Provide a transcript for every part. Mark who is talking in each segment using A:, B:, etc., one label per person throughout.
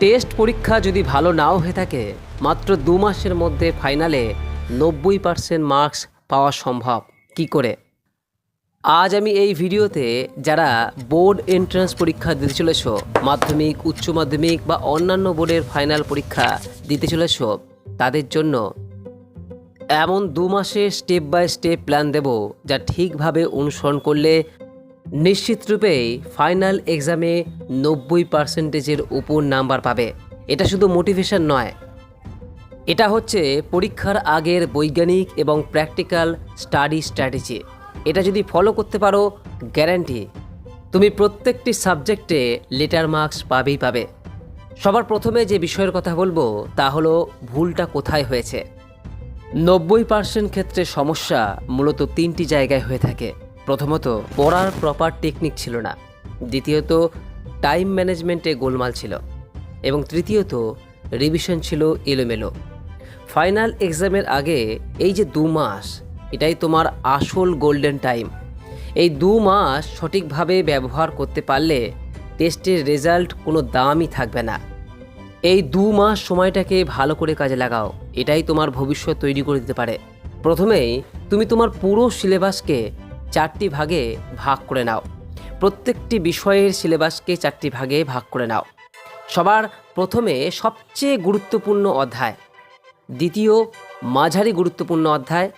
A: Test পরীক্ষা যদি ভালো নাও হয়ে থাকে, মাত্র 2 মাসের মধ্যে ফাইনালে 90% মার্কস পাওয়া সম্ভব কি করে? আজ আমি এই ভিডিওতে যারা বোর্ড এন্ট্রান্স পরীক্ষা দিতে চলেছ, মাধ্যমিক, উচ্চ মাধ্যমিক বা অন্যান্য বোর্ডের ফাইনাল পরীক্ষা দিতে চলেছ, তাদের জন্য এমন 2 মাসের স্টেপ বাই স্টেপ প্ল্যান দেব, যা ঠিকভাবে অনুসরণ করলে নিশ্চিত রূপেই ফাইনাল এক্সামে 90%-এর উপর নাম্বার পাবে। এটা শুধু মোটিভেশন নয়, এটা হচ্ছে পরীক্ষার আগের বৈজ্ঞানিক এবং প্র্যাকটিক্যাল স্টাডি স্ট্র্যাটেজি। এটা যদি ফলো করতে পারো, গ্যারান্টি তুমি প্রত্যেকটি সাবজেক্টে লেটার মার্কস পাবেই পাবে। সবার প্রথমে যে বিষয়ের কথা বলবো তা হলো ভুলটা কোথায় হয়েছে। 90% ক্ষেত্রে সমস্যা মূলত 3টি জায়গায় হয়ে থাকে। প্রথমত, পড়ার প্রপার টেকনিক ছিল না। দ্বিতীয়ত, টাইম ম্যানেজমেন্টে গোলমাল ছিল। এবং তৃতীয়ত, রিভিশন ছিল এলোমেলো। ফাইনাল এক্সামের আগে এই যে 2 মাস, এটাই তোমার আসল গোল্ডেন টাইম। এই 2 মাস সঠিকভাবে ব্যবহার করতে পারলে টেস্টের রেজাল্ট কোনো দামই থাকবে না। এই 2 মাস সময়টাকে ভালো করে কাজে লাগাও, এটাই তোমার ভবিষ্যৎ তৈরি করে দিতে পারে। প্রথমেই তুমি তোমার পুরো সিলেবাসকে 4টি ভাগে ভাগ করে নাও। প্রত্যেকটি বিষয়ের সিলেবাসকে 4টি ভাগে ভাগ করে নাও। সবার প্রথমে সবচেয়ে গুরুত্বপূর্ণ অধ্যায়, দ্বিতীয় মাঝারি গুরুত্বপূর্ণ অধ্যায়,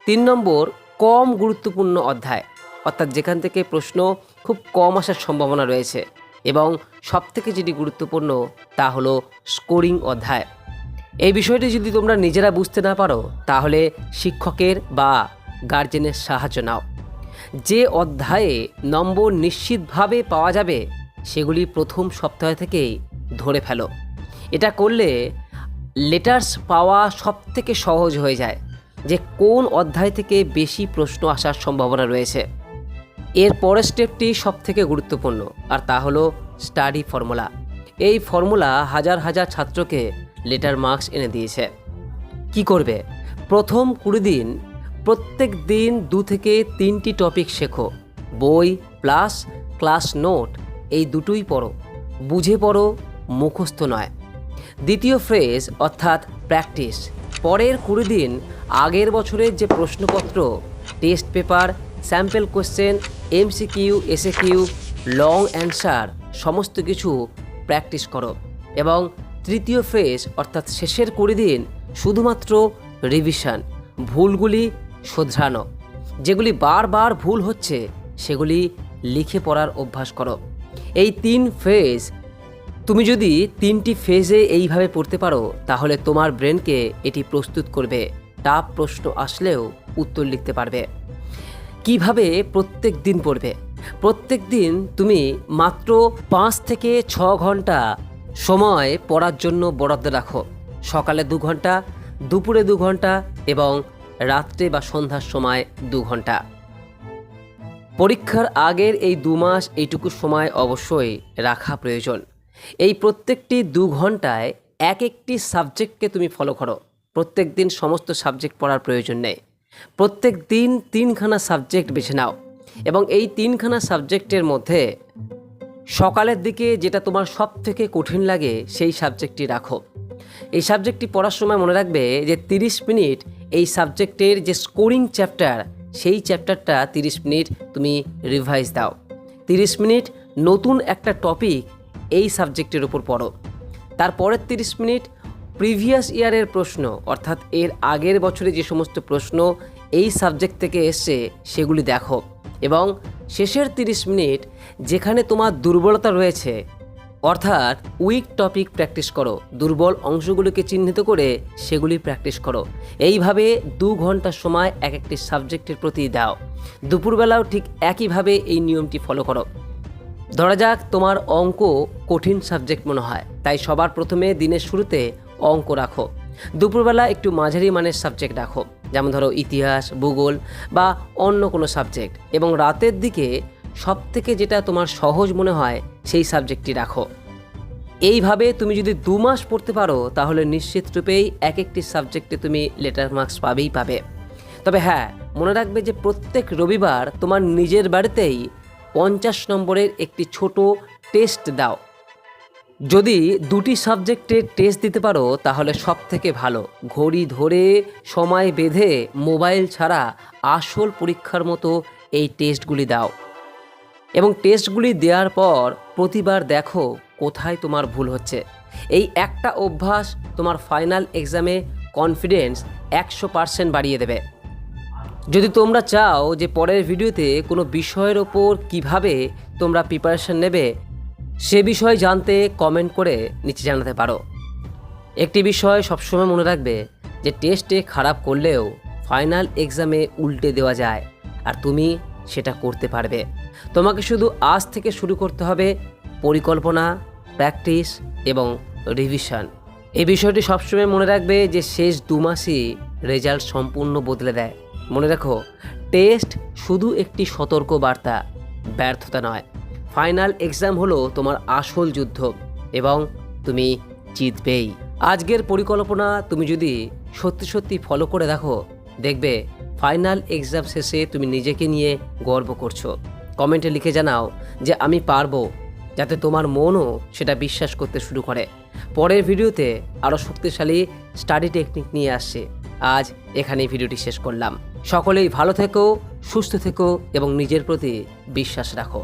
A: 3 নম্বর কম গুরুত্বপূর্ণ অধ্যায়, অর্থাৎ যেখান থেকে প্রশ্ন খুব কম আসার সম্ভাবনা রয়েছে, এবং সবথেকে যেটি গুরুত্বপূর্ণ তা হলো স্কোরিং অধ্যায়। এই বিষয়টি যদি তোমরা নিজেরা বুঝতে না পারো, তাহলে শিক্ষকের বা গার্জেনের সাহায্য নাও। যে অধ্যায়ে নম্বর নিশ্চিতভাবে পাওয়া যাবে সেগুলি প্রথম সপ্তাহ থেকেই ধরে ফেলো। এটা করলে লেটার্স পাওয়া সবথেকে সহজ হয়ে যায় যে কোন অধ্যায় থেকে বেশি প্রশ্ন আসার সম্ভাবনা রয়েছে। এর পরের স্টেপটি সবথেকে গুরুত্বপূর্ণ, আর তা হলো স্টাডি ফর্মুলা। এই ফর্মুলা হাজার হাজার ছাত্রকে লেটার মার্কস এনে দিয়েছে। কি করবে? প্রথম 20 দিন প্রত্যেক দিন 2 থেকে 3টি টপিক শেখো। বই প্লাস ক্লাস নোট, এই দুটোই পড়ো। বুঝে পড়ো, মুখস্থ নয়। দ্বিতীয় ফেজ অর্থাৎ প্র্যাকটিস। পরের 20 দিন আগের বছরের যে প্রশ্নপত্র, test paper, sample question, MCQ, SAQ, long answer সমস্ত কিছু প্র্যাকটিস করো। এবং তৃতীয় ফেজ অর্থাৎ শেষের 20 দিন শুধুমাত্র রিভিশন, ভুলগুলি শোধরানো। যেগুলি বারবার ভুল হচ্ছে সেগুলি লিখে পড়ার অভ্যাস করো। এই 3 ফেজ তুমি যদি 3টি ফেজে এইভাবে পড়তে পারো, তাহলে তোমার ব্রেনকে এটি প্রস্তুত করবে টাফ প্রশ্ন আসলেও উত্তর লিখতে পারবে। কিভাবে? প্রত্যেক দিন পড়বে। প্রত্যেক দিন তুমি মাত্র 5 থেকে 6 ঘন্টা সময় পড়ার জন্য বরাদ্দ রাখো। সকালে 2 ঘন্টা, দুপুরে 2 ঘন্টা এবং রাত্রে বা সন্ধ্যার সময় 2 ঘন্টা। পরীক্ষার আগের এই 2 মাস এইটুকু সময় অবশ্যই রাখা প্রয়োজন। এই প্রত্যেকটি 2 ঘন্টায় এক একটি সাবজেক্টকে তুমি ফলো করো। প্রত্যেক দিন সমস্ত সাবজেক্ট পড়ার প্রয়োজন নেই। প্রত্যেক দিন 3খানা সাবজেক্ট বেছে নাও, এবং এই 3খানা সাবজেক্টের মধ্যে সকালের দিকে যেটা তোমার সব থেকে কঠিন লাগে সেই সাবজেক্টটি রাখো। এই সাবজেক্টটি পড়ার সময় মনে রাখবে যে 30 মিনিট এই সাবজেক্টের যে স্কোরিং চ্যাপ্টার, সেই চ্যাপ্টারটা 30 মিনিট তুমি রিভাইজ দাও। 30 মিনিট নতুন একটা টপিক এই সাবজেক্টের উপর পড়ো। তারপরের 30 মিনিট প্রিভিয়াস ইয়ারের প্রশ্ন, অর্থাৎ এর আগের বছরে যে সমস্ত প্রশ্ন এই সাবজেক্ট থেকে এসছে সেগুলি দেখো। এবং শেষের 30 মিনিট যেখানে তোমার দুর্বলতা রয়েছে, অর্থাৎ উইক টপিক প্র্যাকটিস করো। দুর্বল অংশগুলিকে চিহ্নিত করে সেগুলি প্র্যাকটিস করো। এইভাবে 2 ঘন্টা সময় এক একটি সাবজেক্টের প্রতি দাও। দুপুরবেলাও ঠিক একইভাবে এই নিয়মটি ফলো করো। ধরা যাক তোমার অঙ্ক কঠিন সাবজেক্ট মনে হয়, তাই সবার প্রথমে দিনের শুরুতে অঙ্ক রাখো। দুপুরবেলা একটু মাঝারি মানের সাবজেক্ট রাখো, যেমন ধরো ইতিহাস, ভূগোল বা অন্য কোনো সাবজেক্ট। এবং রাতের দিকে সবথেকে যেটা তোমার সহজ মনে হয় সেই সাবজেক্টটি রাখো। এইভাবে তুমি যদি 2 মাস পড়তে পারো, তাহলে নিশ্চিত রূপেই এক একটি সাবজেক্টে তুমি লেটার মার্কস পাবেই পাবে। তবে হ্যাঁ, মনে রাখবে যে প্রত্যেক রবিবার তোমার নিজের বাড়িতেই 50 নম্বরের একটি ছোট টেস্ট দাও। যদি দুটি সাবজেক্টে টেস্ট দিতে পারো তাহলে সব থেকে ভালো। ঘড়ি ধরে সময় বেঁধে মোবাইল ছাড়া আসল পরীক্ষার মতো এই টেস্টগুলি দাও এবং টেস্টগুলি দেওয়ার পর প্রতিবার দেখো কোথায় তোমার ভুল হচ্ছে। এই একটা অভ্যাস তোমার ফাইনাল এক্সামে কনফিডেন্স 100% বাড়িয়ে দেবে। যদি তোমরা চাও যে পরের ভিডিওতে কোনো বিষয়ের ওপর কিভাবে তোমরা প্রিপারেশন নেবে সে বিষয় জানতে কমেন্ট করে নিচে জানাতে পারো। একটি বিষয় সবসময় মনে রাখবে যে টেস্টে খারাপ করলেও ফাইনাল এক্সামে উল্টে দেওয়া যায়, আর তুমি সেটা করতে পারবে। তোমাকে শুধু আজ থেকে শুরু করতে হবে পরিকল্পনা, প্র্যাকটিস এবং রিভিশন। এই বিষয়টি সবসময় মনে রাখবে যে শেষ 2 মাসই রেজাল্ট সম্পূর্ণ বদলে দেয়। মনে রাখো, টেস্ট শুধু একটি সতর্ক বার্তা, ব্যর্থতা নয়। ফাইনাল এক্সাম হলো তোমার আসল যুদ্ধ এবং তুমি জিতবেই। আজকের পরিকল্পনা তুমি যদি সত্যি সত্যি ফলো করে দেখো, দেখবে ফাইনাল এক্সাম শেষে তুমি নিজেকে নিয়ে গর্ব করছো। কমেন্টে লিখে জানাও যে আমি পারবো, যাতে তোমার মনও সেটা বিশ্বাস করতে শুরু করে। পরের ভিডিওতে আরও শক্তিশালী স্টাডি টেকনিক নিয়ে আসছে। আজ এখানেই ভিডিওটি শেষ করলাম। সকলেই ভালো থেকো, সুস্থ থেকো এবং নিজের প্রতি বিশ্বাস রাখো।